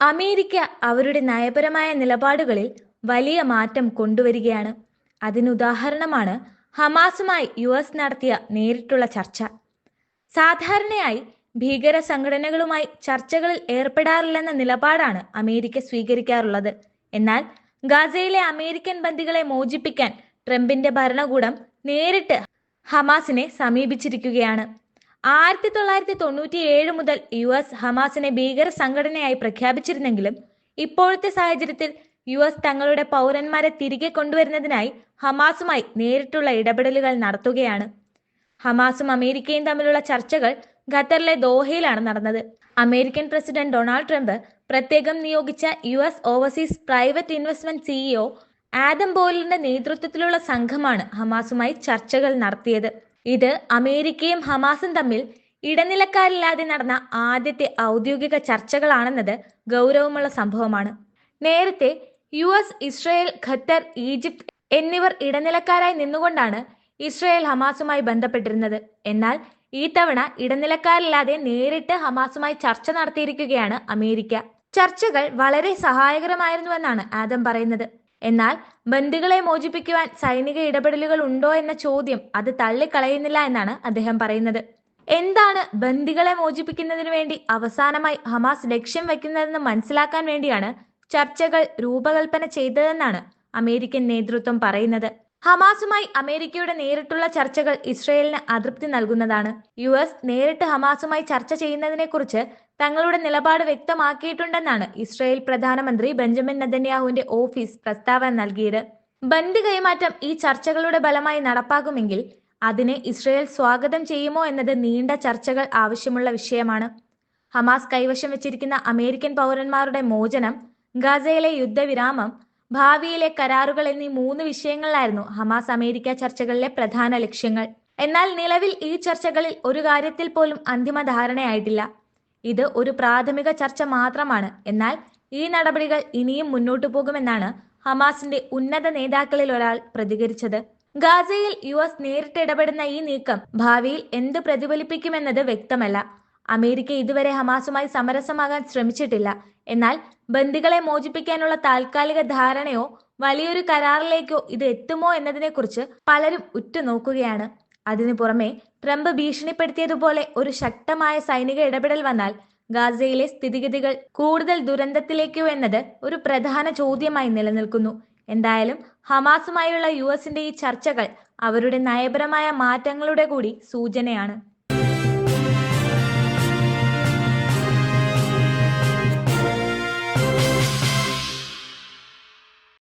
America അവരുടെ നയപരമായ നിലപാടുകളിൽ വലിയ മാറ്റം കൊണ്ടുവരികയാണ്. അതിനുദാഹരണമാണ് ഹമാസുമായി US നടത്തിയ നേരിട്ടുള്ള ചർച്ച. സാധാരണയായി ഭീകര സംഘടനകളുമായി ചർച്ചകളിൽ ഏർപ്പെടാറില്ലെന്ന നിലപാടാണ് അമേരിക്ക സ്വീകരിക്കാറുള്ളത്. എന്നാൽ ഗാസയിലെ അമേരിക്കൻ ബന്ദികളെ മോചിപ്പിക്കാൻ ട്രംപിന്റെ ഭരണകൂടം നേരിട്ട് ഹമാസിനെ സമീപിച്ചിരിക്കുകയാണ്. 1997 മുതൽ US ഹമാസിനെ ഭീകര സംഘടനയായി പ്രഖ്യാപിച്ചിരുന്നെങ്കിലും ഇപ്പോഴത്തെ സാഹചര്യത്തിൽ US തങ്ങളുടെ പൗരന്മാരെ തിരികെ കൊണ്ടുവരുന്നതിനായി ഹമാസുമായി നേരിട്ടുള്ള ഇടപെടലുകൾ നടത്തുകയാണ്. ഹമാസും അമേരിക്കയും തമ്മിലുള്ള ചർച്ചകൾ ഖത്തറിലെ ദോഹയിലാണ് നടന്നത്. അമേരിക്കൻ പ്രസിഡന്റ് ഡൊണാൾഡ് ട്രംപ് പ്രത്യേകം നിയോഗിച്ച US overseas private investment CEO Adam ബോയിലിന്റെ നേതൃത്വത്തിലുള്ള സംഘമാണ് ഹമാസുമായി ചർച്ചകൾ നടത്തിയത്. ഇത് അമേരിക്കയും ഹമാസും തമ്മിൽ ഇടനിലക്കാരില്ലാതെ നടന്ന ആദ്യത്തെ ഔദ്യോഗിക ചർച്ചകളാണെന്നത് ഗൗരവമുള്ള സംഭവമാണ്. നേരത്തെ US, ഇസ്രായേൽ, ഖത്തർ, ഈജിപ്ത് എന്നിവർ ഇടനിലക്കാരായി നിന്നുകൊണ്ടാണ് ഇസ്രായേൽ ഹമാസുമായി ബന്ധപ്പെട്ടിരുന്നത്. എന്നാൽ ഈ തവണ ഇടനിലക്കാരില്ലാതെ നേരിട്ട് ഹമാസുമായി ചർച്ച നടത്തിയിരിക്കുകയാണ് അമേരിക്ക. ചർച്ചകൾ വളരെ സഹായകരമായിരുന്നുവെന്നാണ് ആദം പറയുന്നത്. എന്നാൽ ബന്ദികളെ മോചിപ്പിക്കുവാൻ സൈനിക ഇടപെടലുകൾ ഉണ്ടോ എന്ന ചോദ്യം അത് തള്ളിക്കളയുന്നില്ല എന്നാണ് അദ്ദേഹം പറയുന്നത്. എന്താണ് ബന്ദികളെ മോചിപ്പിക്കുന്നതിനു വേണ്ടി അവസാനമായി ഹമാസ് ലക്ഷ്യം വെക്കുന്നതെന്ന് മനസ്സിലാക്കാൻ വേണ്ടിയാണ് ചർച്ചകൾ രൂപകൽപ്പന ചെയ്തതെന്നാണ് അമേരിക്കൻ നേതൃത്വം പറയുന്നത്. ഹമാസുമായി അമേരിക്കയുടെ നേരിട്ടുള്ള ചർച്ചകൾ ഇസ്രയേലിന് അതൃപ്തി നൽകുന്നതാണ്. US നേരിട്ട് ഹമാസുമായി ചർച്ച ചെയ്യുന്നതിനെക്കുറിച്ച് തങ്ങളുടെ നിലപാട് വ്യക്തമാക്കിയിട്ടുണ്ടെന്നാണ് ഇസ്രയേൽ പ്രധാനമന്ത്രി ബെഞ്ചമിൻ നെതന്യാഹുവിന്റെ ഓഫീസ് പ്രസ്താവന നൽകിയത്. ബന്ദി കൈമാറ്റം ഈ ചർച്ചകളുടെ ഫലമായി നടപ്പാകുമെങ്കിൽ അതിനെ ഇസ്രയേൽ സ്വാഗതം ചെയ്യുമോ എന്നത് നീണ്ട ചർച്ചകൾ ആവശ്യമുള്ള വിഷയമാണ്. ഹമാസ് കൈവശം വെച്ചിരിക്കുന്ന അമേരിക്കൻ പൗരന്മാരുടെ മോചനം, ഗാസയിലെ യുദ്ധവിരാമം, ഭാവിയിലെ കരാറുകൾ എന്നീ 3 വിഷയങ്ങളിലായിരുന്നു ഹമാസ് അമേരിക്ക ചർച്ചകളിലെ പ്രധാന ലക്ഷ്യങ്ങൾ. എന്നാൽ നിലവിൽ ഈ ചർച്ചകളിൽ ഒരു കാര്യത്തിൽ പോലും അന്തിമ ധാരണയായിട്ടില്ല. ഇത് ഒരു പ്രാഥമിക ചർച്ച മാത്രമാണ്. എന്നാൽ ഈ നടപടികൾ ഇനിയും മുന്നോട്ടു പോകുമെന്നാണ് ഹമാസിന്റെ ഉന്നത നേതാക്കളിൽ ഒരാൾ പ്രതികരിച്ചത്. ഗാസയിൽ US നേരിട്ട് ഇടപെടുന്ന ഈ നീക്കം ഭാവിയിൽ എന്ത് പ്രതിഫലിപ്പിക്കുമെന്നത് വ്യക്തമല്ല. അമേരിക്ക ഇതുവരെ ഹമാസുമായി സമരസമാകാൻ ശ്രമിച്ചിട്ടില്ല. എന്നാൽ ബന്ദികളെ മോചിപ്പിക്കാനുള്ള താൽക്കാലിക ധാരണയോ വലിയൊരു കരാറിലേക്കോ ഇത് എത്തുമോ എന്നതിനെക്കുറിച്ച് പലരും ഉറ്റുനോക്കുകയാണ്. അതിനു പുറമെ ട്രംപ് ഭീഷണിപ്പെടുത്തിയതുപോലെ ഒരു ശക്തമായ സൈനിക ഇടപെടൽ വന്നാൽ ഗാസയിലെ സ്ഥിതിഗതികൾ കൂടുതൽ ദുരന്തത്തിലേക്കോ എന്നത് ഒരു പ്രധാന ചോദ്യമായി നിലനിൽക്കുന്നു. എന്തായാലും ഹമാസുമായുള്ള US ഈ ചർച്ചകൾ അവരുടെ നയപരമായ മാറ്റങ്ങളുടെ കൂടി സൂചനയാണ്.